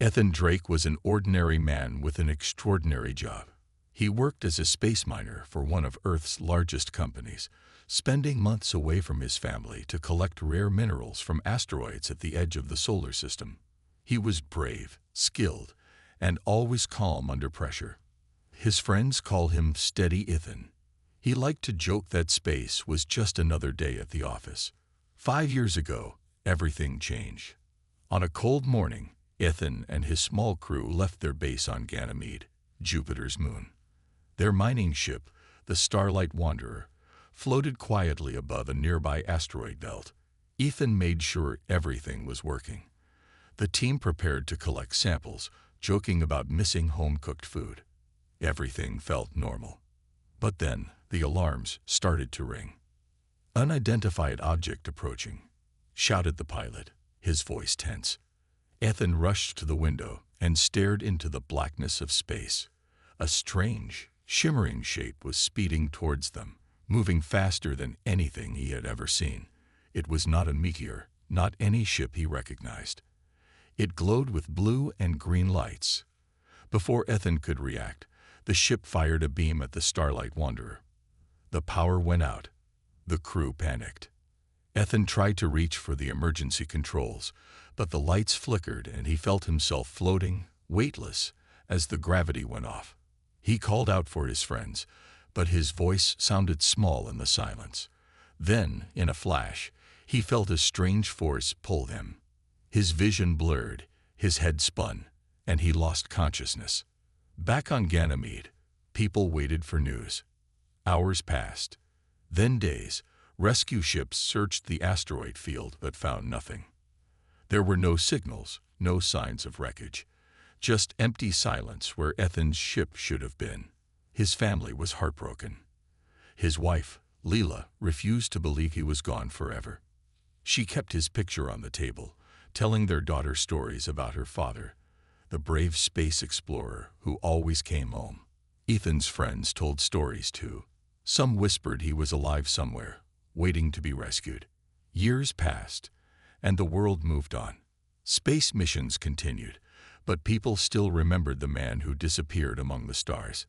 Ethan Drake was an ordinary man with an extraordinary job. He worked as a space miner for one of Earth's largest companies, spending months away from his family to collect rare minerals from asteroids at the edge of the solar system. He was brave, skilled, and always calm under pressure. His friends call him Steady Ethan. He liked to joke that space was just another day at the office. 5 years ago, everything changed. On a cold morning, Ethan and his small crew left their base on Ganymede, Jupiter's moon. Their mining ship, the Starlight Wanderer, floated quietly above a nearby asteroid belt. Ethan made sure everything was working. The team prepared to collect samples, joking about missing home-cooked food. Everything felt normal. But then, the alarms started to ring. "Unidentified object approaching," shouted the pilot, his voice tense. Ethan rushed to the window and stared into the blackness of space. A strange, shimmering shape was speeding towards them, moving faster than anything he had ever seen. It was not a meteor, not any ship he recognized. It glowed with blue and green lights. Before Ethan could react, the ship fired a beam at the Starlight Wanderer. The power went out. The crew panicked. Ethan tried to reach for the emergency controls, but the lights flickered and he felt himself floating, weightless, as the gravity went off. He called out for his friends, but his voice sounded small in the silence. Then, in a flash, he felt a strange force pull him. His vision blurred, his head spun, and he lost consciousness. Back on Ganymede, people waited for news. Hours passed. Then days. Rescue ships searched the asteroid field but found nothing. There were no signals, no signs of wreckage. Just empty silence where Ethan's ship should have been. His family was heartbroken. His wife, Leela, refused to believe he was gone forever. She kept his picture on the table, telling their daughter stories about her father, the brave space explorer who always came home. Ethan's friends told stories too. Some whispered he was alive somewhere, waiting to be rescued. Years passed, and the world moved on. Space missions continued, but people still remembered the man who disappeared among the stars.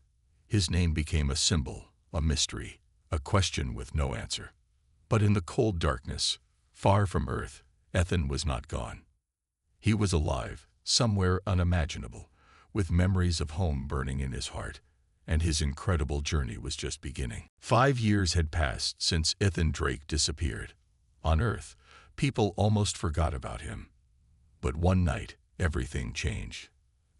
His name became a symbol, a mystery, a question with no answer. But in the cold darkness, far from Earth, Ethan was not gone. He was alive, somewhere unimaginable, with memories of home burning in his heart, and his incredible journey was just beginning. 5 years had passed since Ethan Drake disappeared. On Earth, people almost forgot about him. But one night, everything changed.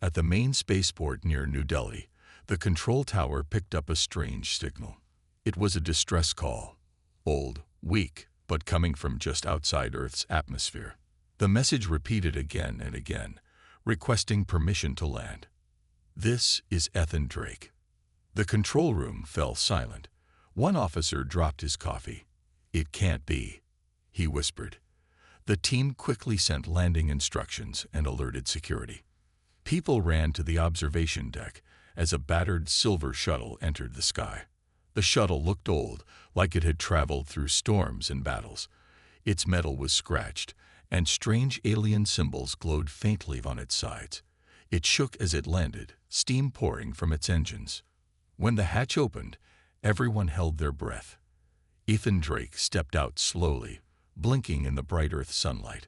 At the main spaceport near New Delhi, the control tower picked up a strange signal. It was a distress call, old, weak, but coming from just outside Earth's atmosphere. The message repeated again and again, requesting permission to land. "This is Ethan Drake." The control room fell silent. One officer dropped his coffee. "It can't be," he whispered. The team quickly sent landing instructions and alerted security. People ran to the observation deck as a battered silver shuttle entered the sky. The shuttle looked old, like it had traveled through storms and battles. Its metal was scratched, and strange alien symbols glowed faintly on its sides. It shook as it landed, steam pouring from its engines. When the hatch opened, everyone held their breath. Ethan Drake stepped out slowly, blinking in the bright Earth sunlight.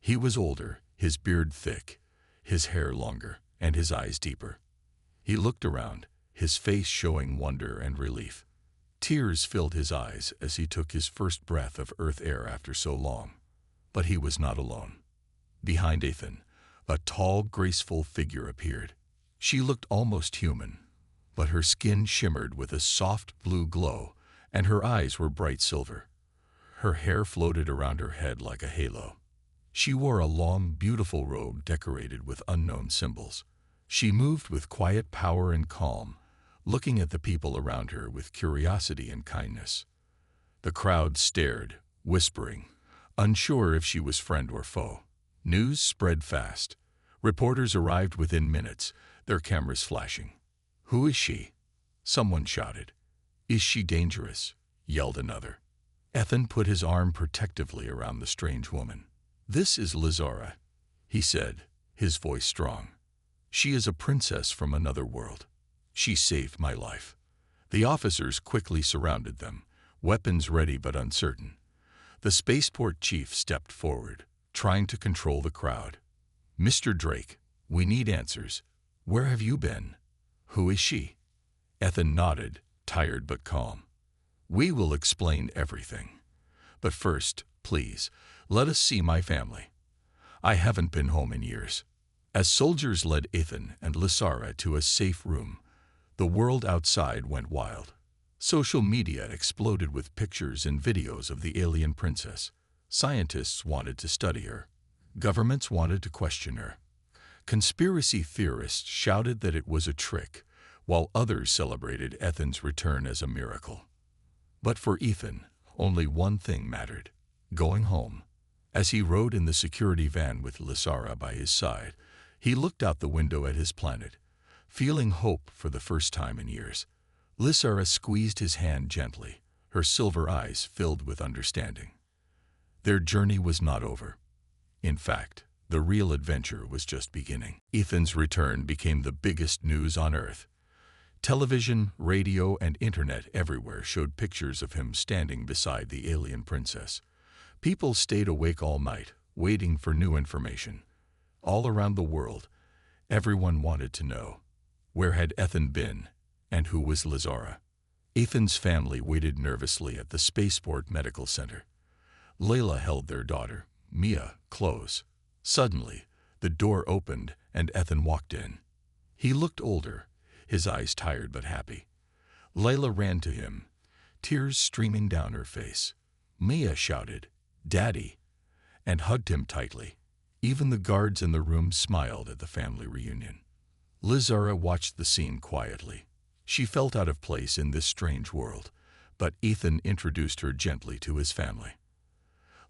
He was older, his beard thick, his hair longer, and his eyes deeper. He looked around, his face showing wonder and relief. Tears filled his eyes as he took his first breath of Earth air after so long. But he was not alone. Behind Ethan, a tall, graceful figure appeared. She looked almost human, but her skin shimmered with a soft blue glow, and her eyes were bright silver. Her hair floated around her head like a halo. She wore a long, beautiful robe decorated with unknown symbols. She moved with quiet power and calm, looking at the people around her with curiosity and kindness. The crowd stared, whispering, unsure if she was friend or foe. News spread fast. Reporters arrived within minutes, their cameras flashing. "Who is she?" someone shouted. "Is she dangerous?" yelled another. Ethan put his arm protectively around the strange woman. "This is Lazara," he said, his voice strong. "She is a princess from another world. She saved my life." The officers quickly surrounded them, weapons ready but uncertain. The spaceport chief stepped forward, trying to control the crowd. "Mr. Drake, we need answers. Where have you been? Who is she?" Ethan nodded, tired but calm. "We will explain everything. But first, please, let us see my family. I haven't been home in years." As soldiers led Ethan and Lysara to a safe room, the world outside went wild. Social media exploded with pictures and videos of the alien princess. Scientists wanted to study her. Governments wanted to question her. Conspiracy theorists shouted that it was a trick, while others celebrated Ethan's return as a miracle. But for Ethan, only one thing mattered: going home. As he rode in the security van with Lysara by his side, he looked out the window at his planet, feeling hope for the first time in years. Lysara squeezed his hand gently, her silver eyes filled with understanding. Their journey was not over. In fact, the real adventure was just beginning. Ethan's return became the biggest news on Earth. Television, radio, and internet everywhere showed pictures of him standing beside the alien princess. People stayed awake all night, waiting for new information. All around the world, everyone wanted to know, where had Ethan been, and who was Lysara? Ethan's family waited nervously at the Spaceport Medical Center. Layla held their daughter, Mia, close. Suddenly, the door opened and Ethan walked in. He looked older, his eyes tired but happy. Layla ran to him, tears streaming down her face. Mia shouted, "Daddy," and hugged him tightly. Even the guards in the room smiled at the family reunion. Lysara watched the scene quietly. She felt out of place in this strange world, but Ethan introduced her gently to his family.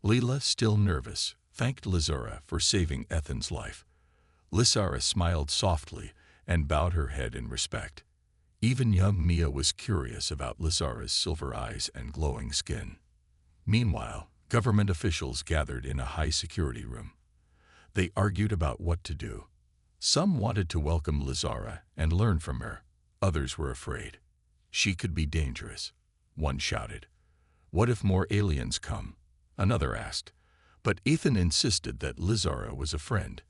Leela, still nervous, thanked Lysara for saving Ethan's life. Lysara smiled softly and bowed her head in respect. Even young Mia was curious about Lysara's silver eyes and glowing skin. Meanwhile, government officials gathered in a high-security room. They argued about what to do. Some wanted to welcome Lysara and learn from her. Others were afraid. She could be dangerous. One shouted, "What if more aliens come?" Another asked. But Ethan insisted that Lysara was a friend.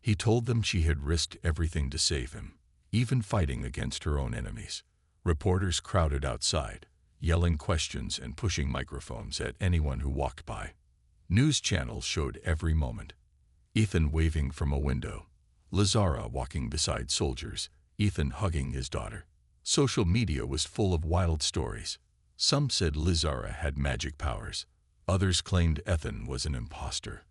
He told them she had risked everything to save him, even fighting against her own enemies. Reporters crowded outside, yelling questions and pushing microphones at anyone who walked by. News channels showed every moment. Ethan waving from a window, Lysara walking beside soldiers, Ethan hugging his daughter. Social media was full of wild stories. Some said Lysara had magic powers. Others claimed Ethan was an imposter.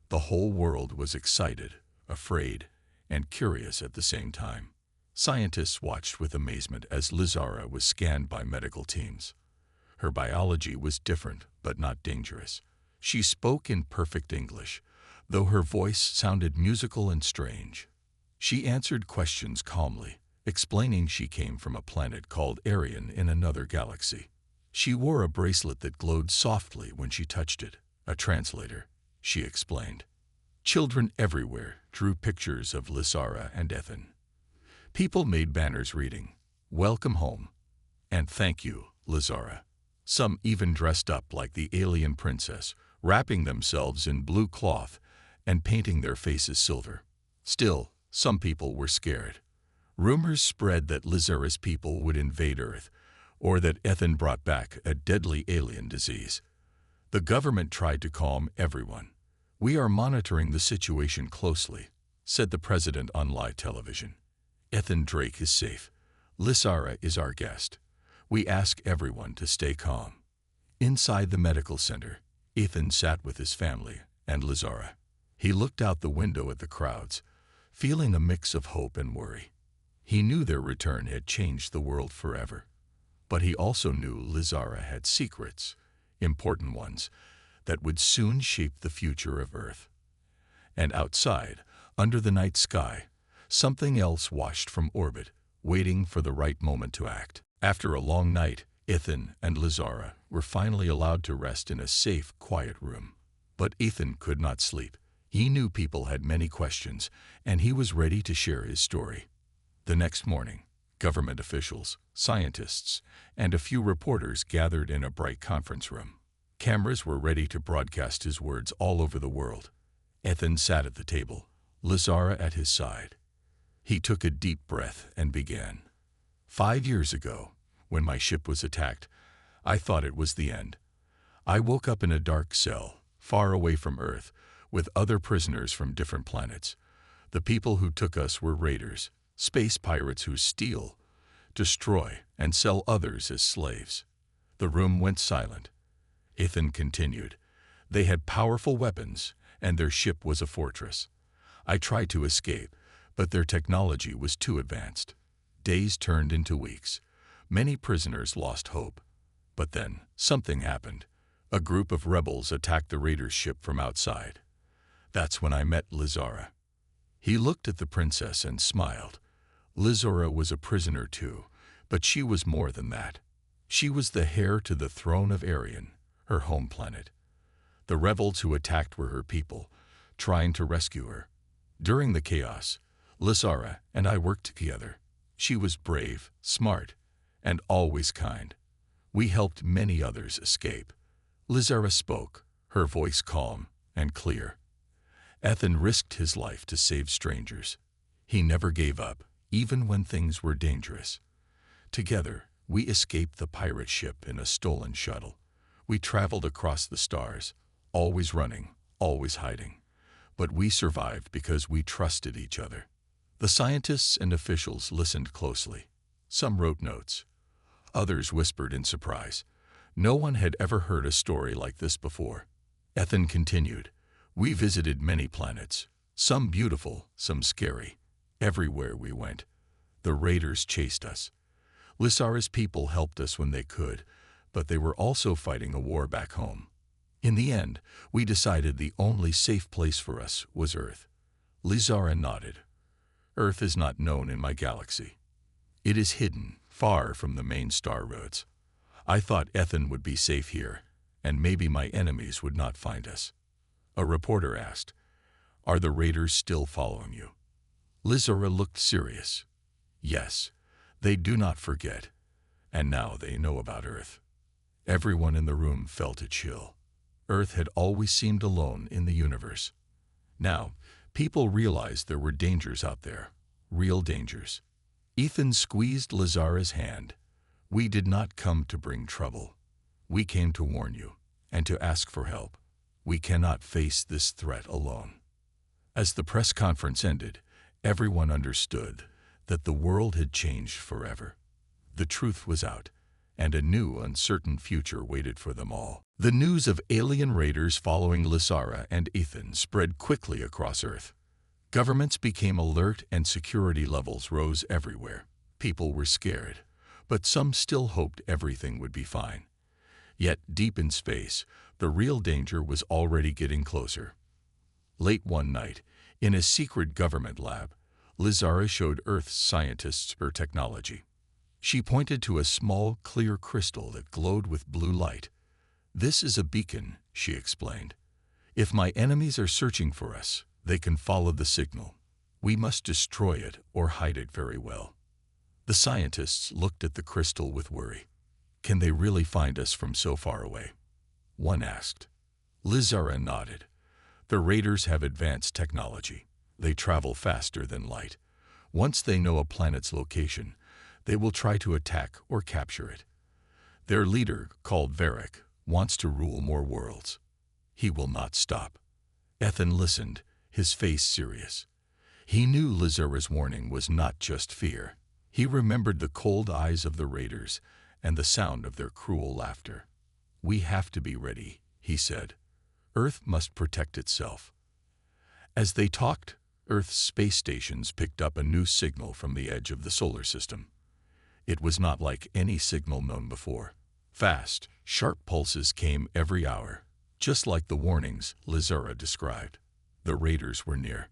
The whole world was excited, afraid, and curious at the same time. Scientists watched with amazement as Lysara was scanned by medical teams. Her biology was different but not dangerous. She spoke in perfect English, though her voice sounded musical and strange. She answered questions calmly, explaining she came from a planet called Arian in another galaxy. She wore a bracelet that glowed softly when she touched it. "A translator," she explained. Children everywhere drew pictures of Lysara and Ethan. People made banners reading, "Welcome home," and "Thank you, Lysara." Some even dressed up like the alien princess, wrapping themselves in blue cloth and painting their faces silver. Still, some people were scared. Rumors spread that Lysara's people would invade Earth, or that Ethan brought back a deadly alien disease. The government tried to calm everyone. "We are monitoring the situation closely," said the president on live television. "Ethan Drake is safe. Lysara is our guest. We ask everyone to stay calm." Inside the medical center, Ethan sat with his family and Lysara. He looked out the window at the crowds, feeling a mix of hope and worry. He knew their return had changed the world forever. But he also knew Lysara had secrets, important ones, that would soon shape the future of Earth. And outside, under the night sky, something else watched from orbit, waiting for the right moment to act. After a long night, Ethan and Lysara were finally allowed to rest in a safe, quiet room. But Ethan could not sleep. He knew people had many questions, and he was ready to share his story. The next morning, government officials, scientists, and a few reporters gathered in a bright conference room. Cameras were ready to broadcast his words all over the world. Ethan sat at the table, Lazara at his side. He took a deep breath and began. 5 years ago, when my ship was attacked, I thought it was the end. I woke up in a dark cell, far away from Earth, with other prisoners from different planets. The people who took us were raiders, space pirates who steal, destroy, and sell others as slaves. The room went silent. Ethan continued. They had powerful weapons, and their ship was a fortress. I tried to escape, but their technology was too advanced. Days turned into weeks. Many prisoners lost hope. But then, something happened. A group of rebels attacked the raiders' ship from outside. That's when I met Lazara. He looked at the princess and smiled. Lazara was a prisoner too, but she was more than that. She was the heir to the throne of Arian, her home planet. The rebels who attacked were her people, trying to rescue her. During the chaos, Lazara and I worked together. She was brave, smart, and always kind. We helped many others escape. Lazara spoke, her voice calm and clear. Ethan risked his life to save strangers. He never gave up, even when things were dangerous. Together, we escaped the pirate ship in a stolen shuttle. We traveled across the stars, always running, always hiding. But we survived because we trusted each other. The scientists and officials listened closely. Some wrote notes. Others whispered in surprise. No one had ever heard a story like this before. Ethan continued. We visited many planets, some beautiful, some scary. Everywhere we went, the raiders chased us. Lazara's people helped us when they could, but they were also fighting a war back home. In the end, we decided the only safe place for us was Earth. Lazara nodded. Earth is not known in my galaxy. It is hidden, far from the main star roads. I thought Ethan would be safe here, and maybe my enemies would not find us. A reporter asked, Are the raiders still following you? Lazara looked serious. Yes, they do not forget, and now they know about Earth. Everyone in the room felt a chill. Earth had always seemed alone in the universe. Now, people realized there were dangers out there, real dangers. Ethan squeezed Lazara's hand. We did not come to bring trouble. We came to warn you and to ask for help. We cannot face this threat alone. As the press conference ended, everyone understood that the world had changed forever. The truth was out, and a new, uncertain future waited for them all. The news of alien raiders following Lazara and Ethan spread quickly across Earth. Governments became alert and security levels rose everywhere. People were scared, but some still hoped everything would be fine. Yet, deep in space, the real danger was already getting closer. Late one night, in a secret government lab, Lazara showed Earth's scientists her technology. She pointed to a small, clear crystal that glowed with blue light. This is a beacon, she explained. If my enemies are searching for us, they can follow the signal. We must destroy it or hide it very well. The scientists looked at the crystal with worry. Can they really find us from so far away? One asked. Lazara nodded. The raiders have advanced technology. They travel faster than light. Once they know a planet's location, they will try to attack or capture it. Their leader, called Varric, wants to rule more worlds. He will not stop. Ethan listened, his face serious. He knew Lazara's warning was not just fear. He remembered the cold eyes of the raiders and the sound of their cruel laughter. We have to be ready, he said. Earth must protect itself. As they talked, Earth's space stations picked up a new signal from the edge of the solar system. It was not like any signal known before. Fast, sharp pulses came every hour, just like the warnings Lazara described. The raiders were near.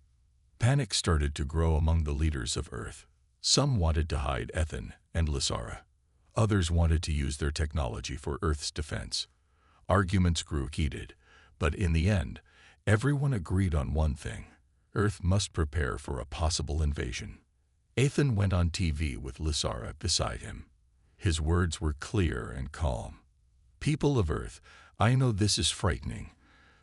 Panic started to grow among the leaders of Earth. Some wanted to hide Ethan and Lazara. Others wanted to use their technology for Earth's defense. Arguments grew heated, but in the end, Everyone agreed on one thing: Earth must prepare for a possible invasion. Ethan went on TV with Lysara beside him. His words were clear and calm. "People of Earth, I know this is frightening,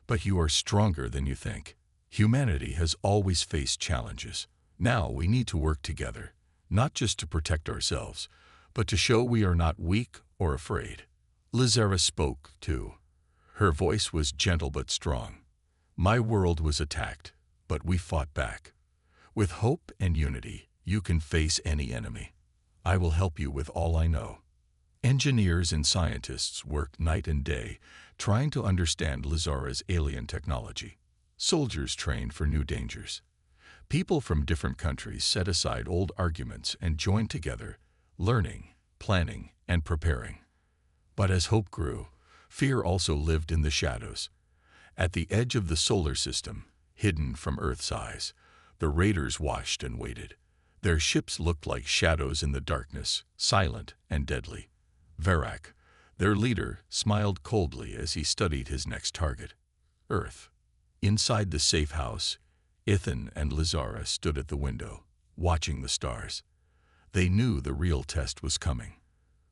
but you are stronger than you think. Humanity has always faced challenges. Now we need to work together, not just to protect ourselves, but to show we are not weak or afraid." Lysara spoke, too. Her voice was gentle but strong. "My world was attacked, but we fought back. With hope and unity, you can face any enemy. I will help you with all I know." Engineers and scientists worked night and day, trying to understand Lysara's alien technology. Soldiers trained for new dangers. People from different countries set aside old arguments and joined together, learning, planning, and preparing. But as hope grew, fear also lived in the shadows. At the edge of the solar system, hidden from Earth's eyes, the raiders watched and waited. Their ships looked like shadows in the darkness, silent and deadly. Verak, their leader, smiled coldly as he studied his next target: Earth. Inside the safe house, Ethan and Lysara stood at the window, watching the stars. They knew the real test was coming.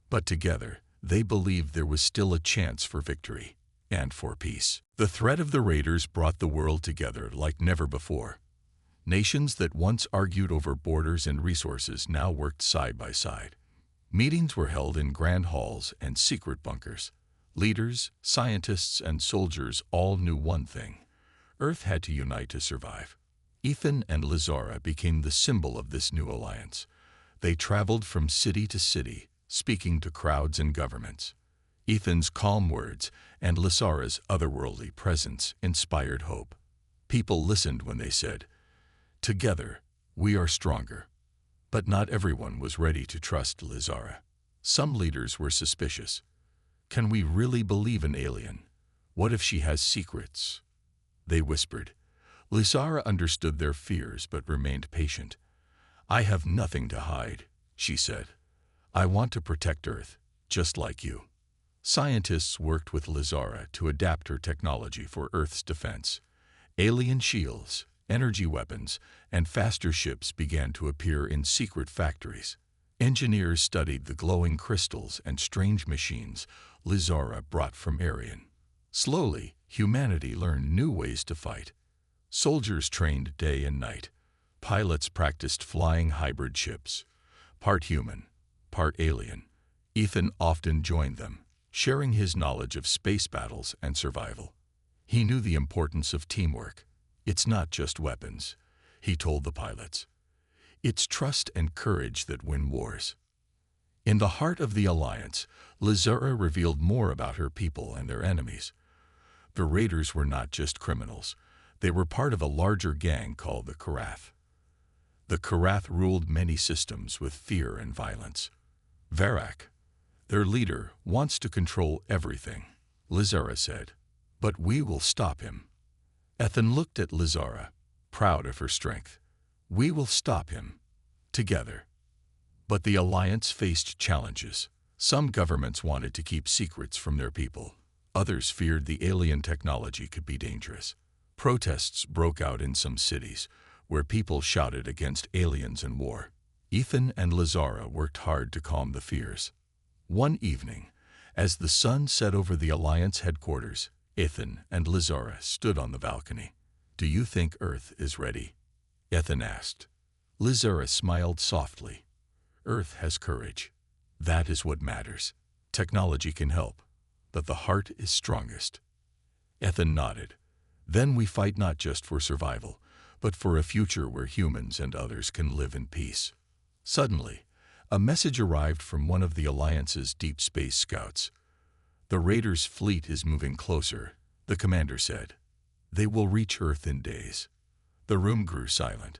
But together, they believed there was still a chance for victory and for peace. The threat of the raiders brought the world together like never before. Nations that once argued over borders and resources now worked side by side. Meetings were held in grand halls and secret bunkers. Leaders, scientists, and soldiers all knew one thing: Earth had to unite to survive. Ethan and Lysara became the symbol of this new alliance. They traveled from city to city, speaking to crowds and governments. Ethan's calm words and Lysara's otherworldly presence inspired hope. People listened when they said, "Together, we are stronger." But not everyone was ready to trust Lysara. Some leaders were suspicious. "Can we really believe an alien? What if she has secrets?" They whispered. Lysara understood their fears but remained patient. "I have nothing to hide," she said. "I want to protect Earth, just like you." Scientists worked with Lysara to adapt her technology for Earth's defense. Alien shields, energy weapons, and faster ships began to appear in secret factories. Engineers studied the glowing crystals and strange machines Lysara brought from Arian. Slowly, humanity learned new ways to fight. Soldiers trained day and night. Pilots practiced flying hybrid ships, part human, part alien. Ethan often joined them, sharing his knowledge of space battles and survival. He knew the importance of teamwork. "It's not just weapons," he told the pilots. "It's trust and courage that win wars." In the heart of the alliance, Lysara revealed more about her people and their enemies. The raiders were not just criminals. They were part of a larger gang called the Karath. The Karath ruled many systems with fear and violence. Verak, their leader, wants to control everything, Lysara said. "But we will stop him." Ethan looked at Lysara, proud of her strength. "We will stop him, together." But the alliance faced challenges. Some governments wanted to keep secrets from their people. Others feared the alien technology could be dangerous. Protests broke out in some cities, where people shouted against aliens and war. Ethan and Lysara worked hard to calm the fears. One evening, as the sun set over the Alliance headquarters, Ethan and Lysara stood on the balcony. "Do you think Earth is ready?" Ethan asked. Lysara smiled softly. "Earth has courage. That is what matters. Technology can help, but the heart is strongest." Ethan nodded. "Then we fight not just for survival, but for a future where humans and others can live in peace." Suddenly, a message arrived from one of the Alliance's deep space scouts. "The Raiders' fleet is moving closer," the commander said. "They will reach Earth in days." The room grew silent.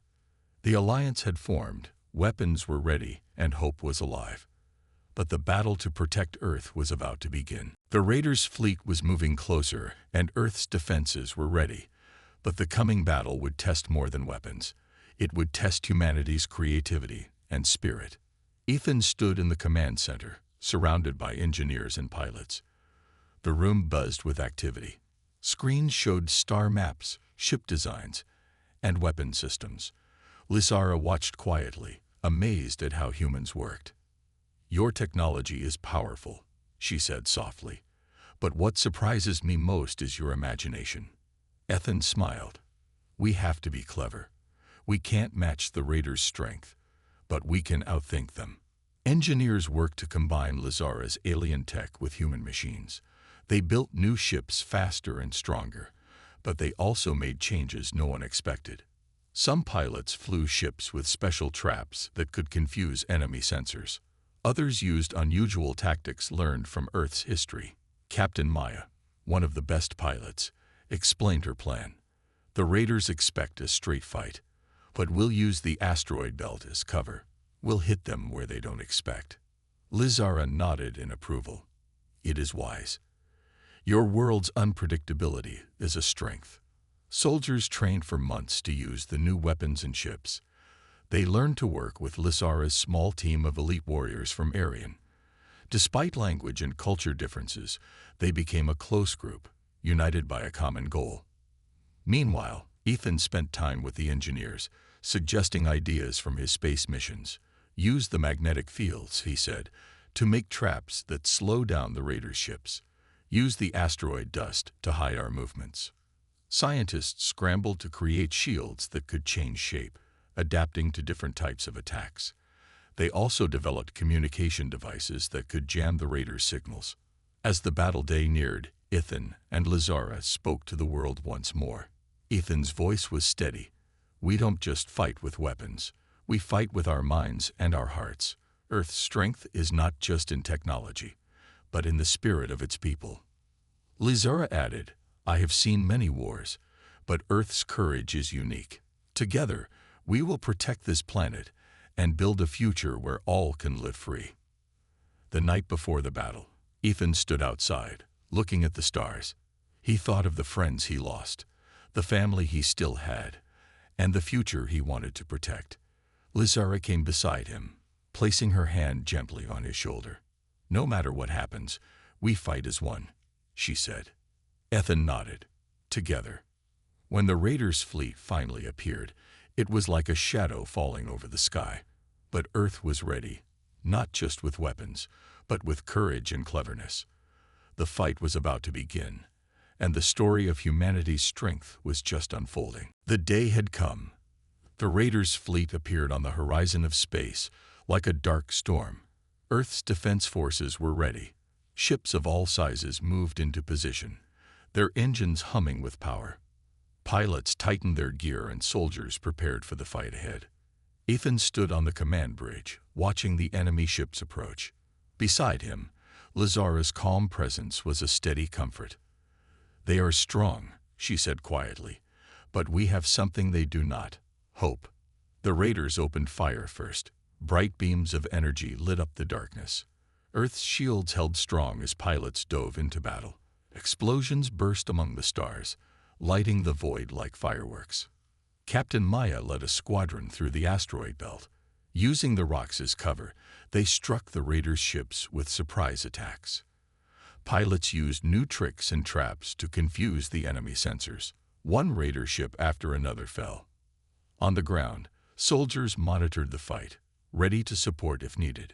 The Alliance had formed, weapons were ready, and hope was alive. But the battle to protect Earth was about to begin. The Raiders' fleet was moving closer, and Earth's defenses were ready. But the coming battle would test more than weapons. It would test humanity's creativity and spirit. Ethan stood in the command center, surrounded by engineers and pilots. The room buzzed with activity. Screens showed star maps, ship designs, and weapon systems. Lysara watched quietly, amazed at how humans worked. "Your technology is powerful," she said softly. "But what surprises me most is your imagination." Ethan smiled. "We have to be clever. We can't match the raiders' strength, but we can outthink them." Engineers worked to combine Lysara's alien tech with human machines. They built new ships faster and stronger, but they also made changes no one expected. Some pilots flew ships with special traps that could confuse enemy sensors. Others used unusual tactics learned from Earth's history. Captain Maya, one of the best pilots, explained her plan. "The raiders expect a straight fight, but we'll use the asteroid belt as cover. We'll hit them where they don't expect." Lysara nodded in approval. "It is wise. Your world's unpredictability is a strength." Soldiers trained for months to use the new weapons and ships. They learned to work with Lysara's small team of elite warriors from Arian. Despite language and culture differences, they became a close group, united by a common goal. Meanwhile, Ethan spent time with the engineers, suggesting ideas from his space missions. "Use the magnetic fields," he said, "to make traps that slow down the raiders' ships. Use the asteroid dust to hide our movements." Scientists scrambled to create shields that could change shape, adapting to different types of attacks. They also developed communication devices that could jam the raiders' signals. As the battle day neared, Ethan and Lysara spoke to the world once more. Ethan's voice was steady. "We don't just fight with weapons. We fight with our minds and our hearts. Earth's strength is not just in technology, but in the spirit of its people." Lysara added, "I have seen many wars, but Earth's courage is unique. Together, we will protect this planet and build a future where all can live free." The night before the battle, Ethan stood outside, looking at the stars. He thought of the friends he lost, the family he still had, and the future he wanted to protect. Lysara came beside him, placing her hand gently on his shoulder. "No matter what happens, we fight as one," she said. Ethan nodded. Together. When the raiders' fleet finally appeared, it was like a shadow falling over the sky. But Earth was ready, not just with weapons, but with courage and cleverness. The fight was about to begin, and the story of humanity's strength was just unfolding. The day had come. The raiders' fleet appeared on the horizon of space, like a dark storm. Earth's defense forces were ready. Ships of all sizes moved into position, their engines humming with power. Pilots tightened their gear and soldiers prepared for the fight ahead. Ethan stood on the command bridge, watching the enemy ships approach. Beside him, Lysara's calm presence was a steady comfort. "They are strong," she said quietly, "but we have something they do not: hope." The raiders opened fire first. Bright beams of energy lit up the darkness. Earth's shields held strong as pilots dove into battle. Explosions burst among the stars, lighting the void like fireworks. Captain Maya led a squadron through the asteroid belt. Using the rocks as cover, they struck the raiders' ships with surprise attacks. Pilots used new tricks and traps to confuse the enemy sensors. One raider ship after another fell. On the ground, soldiers monitored the fight, ready to support if needed.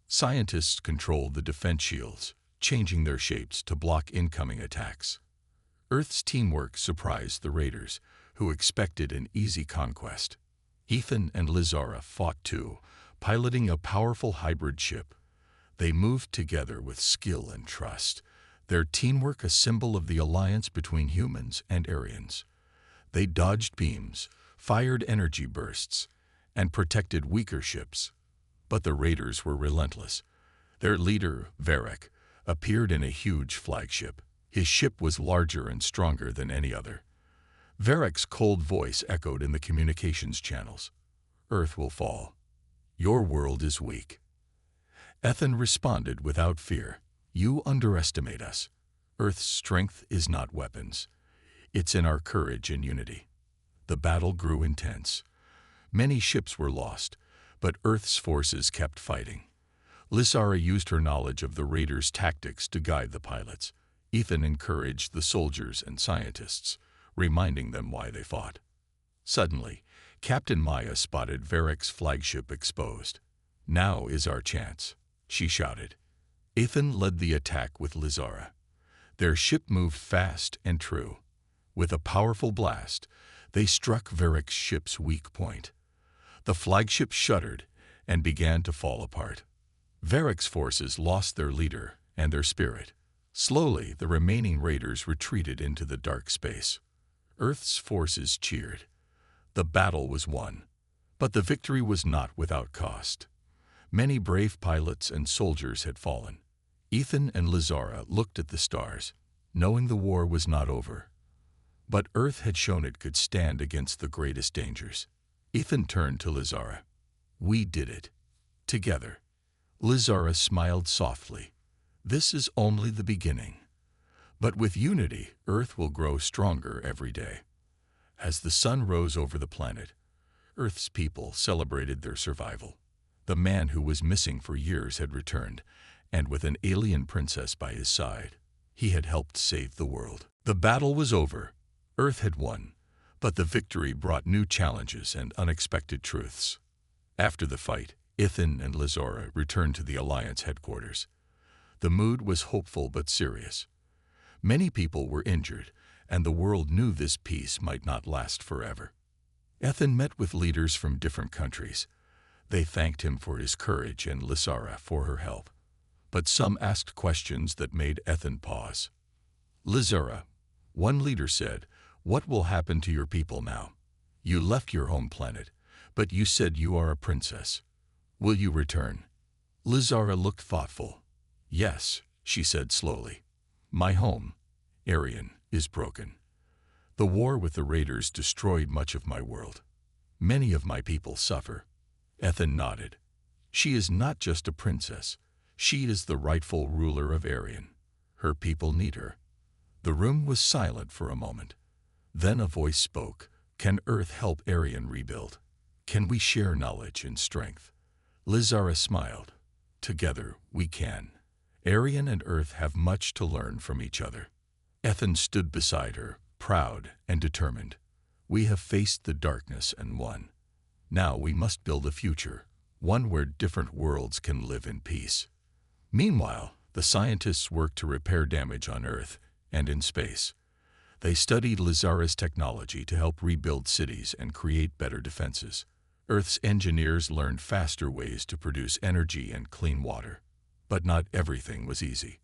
Scientists controlled the defense shields, changing their shapes to block incoming attacks. Earth's teamwork surprised the raiders, who expected an easy conquest. Ethan and Lysara fought too, piloting a powerful hybrid ship. They moved together with skill and trust, their teamwork a symbol of the alliance between humans and Aryans. They dodged beams, fired energy bursts, and protected weaker ships. But the raiders were relentless. Their leader, Varric, appeared in a huge flagship. His ship was larger and stronger than any other. Varric's cold voice echoed in the communications channels. "Earth will fall. Your world is weak." Ethan responded without fear. "You underestimate us. Earth's strength is not weapons. It's in our courage and unity." The battle grew intense. Many ships were lost, but Earth's forces kept fighting. Lysara used her knowledge of the raiders' tactics to guide the pilots. Ethan encouraged the soldiers and scientists, reminding them why they fought. Suddenly, Captain Maya spotted Varric's flagship exposed. "Now is our chance," she shouted. Ethan led the attack with Lizara. Their ship moved fast and true. With a powerful blast, they struck Varric's ship's weak point. The flagship shuddered and began to fall apart. Varric's forces lost their leader and their spirit. Slowly, the remaining raiders retreated into the dark space. Earth's forces cheered. The battle was won, but the victory was not without cost. Many brave pilots and soldiers had fallen. Ethan and Lizara looked at the stars, knowing the war was not over. But Earth had shown it could stand against the greatest dangers. Ethan turned to Lizara. "We did it. Together." Lizara smiled softly. "This is only the beginning. But with unity, Earth will grow stronger every day." As the sun rose over the planet, Earth's people celebrated their survival. The man who was missing for years had returned, and with an alien princess by his side, he had helped save the world. The battle was over. Earth had won, but the victory brought new challenges and unexpected truths. After the fight, Ethan and Lizara returned to the Alliance headquarters. The mood was hopeful but serious. Many people were injured, and the world knew this peace might not last forever. Ethan met with leaders from different countries. They thanked him for his courage and Lizara for her help. But some asked questions that made Ethan pause. "Lizara," one leader said, "what will happen to your people now? You left your home planet, but you said you are a princess. Will you return?" Lizara looked thoughtful. "Yes," she said slowly. "My home, Arian, is broken. The war with the raiders destroyed much of my world. Many of my people suffer." Ethan nodded. "She is not just a princess. She is the rightful ruler of Arian. Her people need her." The room was silent for a moment. Then a voice spoke. "Can Earth help Arian rebuild? Can we share knowledge and strength?" Lizara smiled. "Together we can. Arian and Earth have much to learn from each other." Ethan stood beside her, proud and determined. "We have faced the darkness and won. Now we must build a future, one where different worlds can live in peace." Meanwhile, the scientists worked to repair damage on Earth and in space. They studied Lizara's technology to help rebuild cities and create better defenses. Earth's engineers learned faster ways to produce energy and clean water. But not everything was easy.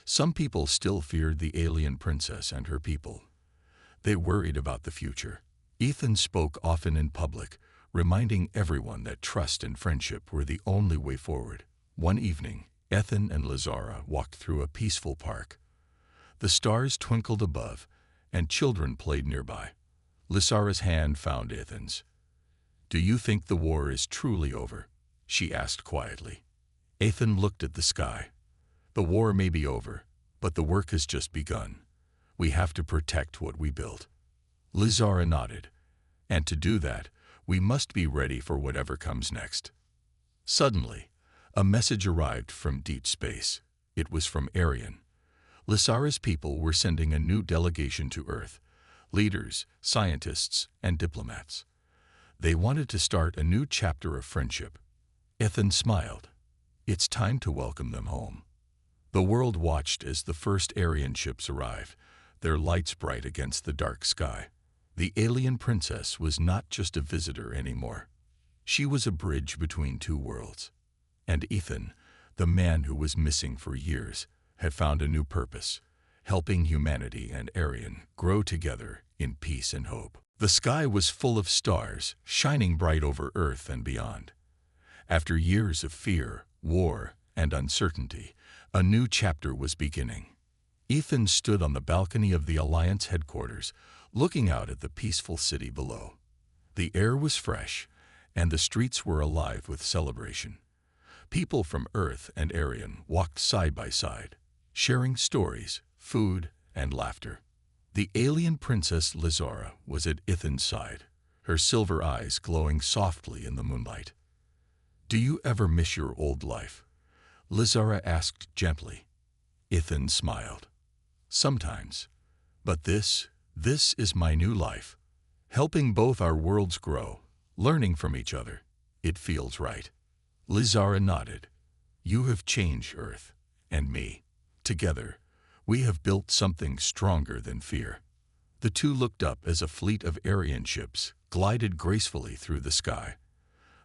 Some people still feared the alien princess and her people. They worried about the future. Ethan spoke often in public, reminding everyone that trust and friendship were the only way forward. One evening, Ethan and Lizara walked through a peaceful park. The stars twinkled above, and children played nearby. Lizara's hand found Ethan's. "Do you think the war is truly over?" she asked quietly. Ethan looked at the sky. "The war may be over, but the work has just begun. We have to protect what we built." Lizara nodded. "And to do that, we must be ready for whatever comes next." Suddenly, a message arrived from deep space. It was from Arian. Lizara's people were sending a new delegation to Earth, leaders, scientists, and diplomats. They wanted to start a new chapter of friendship. Ethan smiled. It's time to welcome them home. The world watched as the first Arian ships arrived, their lights bright against the dark sky. The alien princess was not just a visitor anymore. She was a bridge between two worlds. And Ethan, the man who was missing for years, had found a new purpose, helping humanity and Arian grow together in peace and hope. The sky was full of stars, shining bright over Earth and beyond. After years of fear, war, and uncertainty, a new chapter was beginning. Ethan stood on the balcony of the Alliance headquarters, looking out at the peaceful city below. The air was fresh, and the streets were alive with celebration. People from Earth and Arian walked side by side, sharing stories, food, and laughter. The alien princess Lizara was at Ethan's side, her silver eyes glowing softly in the moonlight. "Do you ever miss your old life?" Lizara asked gently. Ethan smiled. Sometimes. But this is my new life. Helping both our worlds grow, learning from each other. It feels right. Lizara nodded. You have changed Earth, and me. Together, we have built something stronger than fear. The two looked up as a fleet of Aryan ships glided gracefully through the sky.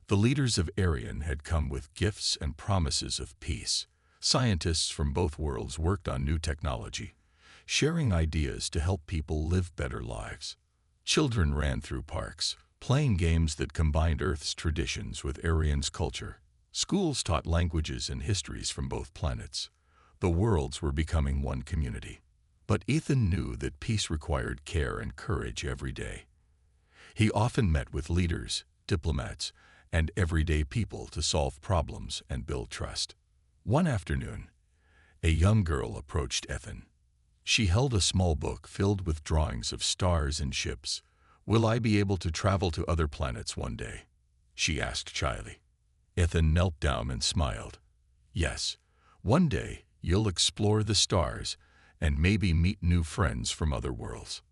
The leaders of Aryan had come with gifts and promises of peace. Scientists from both worlds worked on new technology, sharing ideas to help people live better lives. Children ran through parks, playing games that combined Earth's traditions with Aryan's culture. Schools taught languages and histories from both planets. The worlds were becoming one community. But Ethan knew that peace required care and courage every day. He often met with leaders, diplomats, and everyday people to solve problems and build trust. One afternoon, a young girl approached Ethan. She held a small book filled with drawings of stars and ships. Will I be able to travel to other planets one day? She asked shyly. Ethan knelt down and smiled. Yes, one day you'll explore the stars and maybe meet new friends from other worlds.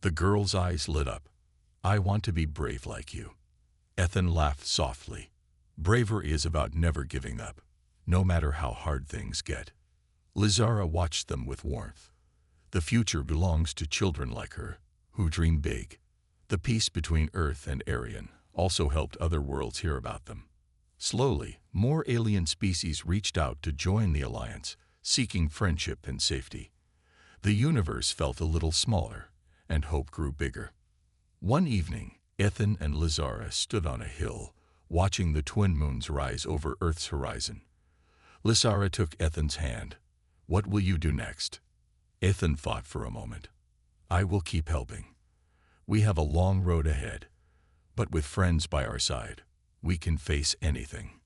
The girl's eyes lit up. I want to be brave like you. Ethan laughed softly. Bravery is about never giving up, no matter how hard things get. Lizara watched them with warmth. The future belongs to children like her, who dream big. The peace between Earth and Aryan also helped other worlds hear about them. Slowly, more alien species reached out to join the alliance, seeking friendship and safety. The universe felt a little smaller, and hope grew bigger. One evening, Ethan and Lizara stood on a hill, watching the twin moons rise over Earth's horizon. Lizara took Ethan's hand. What will you do next? Ethan thought for a moment. I will keep helping. We have a long road ahead, but with friends by our side, we can face anything.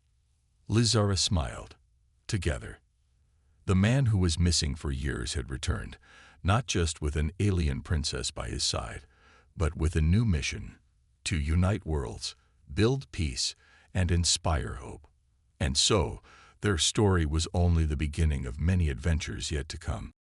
Lizara smiled. Together. The man who was missing for years had returned, not just with an alien princess by his side, but with a new mission: to unite worlds, build peace, and inspire hope. And so, their story was only the beginning of many adventures yet to come.